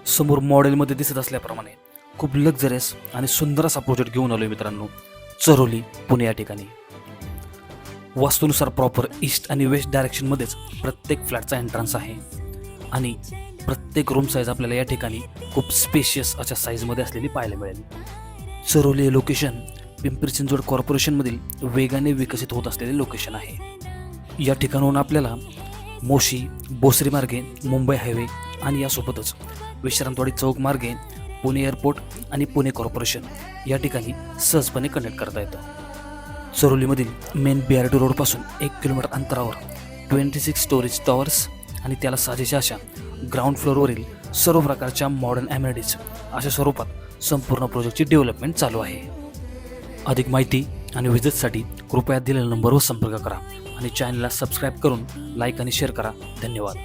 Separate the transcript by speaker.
Speaker 1: समोर मॉडेलमध्ये दिसत असल्याप्रमाणे खूप लक्झरियस आणि सुंदर असा प्रोजेक्ट घेऊन आलोय मित्रांनो, चरोली पुणे या ठिकाणी. वास्तूनुसार प्रॉपर ईस्ट आणि वेस्ट डायरेक्शनमध्येच प्रत्येक फ्लॅटचा एंट्रन्स आहे आणि प्रत्येक रूम साईज आपल्याला या ठिकाणी खूप स्पेशियस अशा साईजमध्ये असलेली पाहायला मिळेल. चरोली हे लोकेशन पिंपरी चिंचवड कॉर्पोरेशनमधील वेगाने विकसित होत असलेले लोकेशन आहे. या ठिकाणाहून आपल्याला मोशी बोसरी मार्गे मुंबई हायवे आणि यासोबतच विश्रांतवाडी चौक मार्गे पुणे एअरपोर्ट आणि पुणे कॉर्पोरेशन या ठिकाणी सहजपणे कनेक्ट करता येतं. चरोलीमधील मेन BRT रोडपासून 1 किलोमीटर अंतरावर 26 स्टोरेज टॉवर्स आणि त्याला साजेशा अशा ग्राउंड फ्लोअरवरील सर्व प्रकारच्या मॉडर्न ॲमेनिटीज अशा स्वरूपात संपूर्ण प्रोजेक्टची डेव्हलपमेंट चालू आहे. अधिक माहिती आणि व्हिजिटसाठी कृपया दिलेल्या नंबरवर संपर्क करा आणि चॅनलला सबस्क्राईब करून लाईक आणि शेअर करा. धन्यवाद.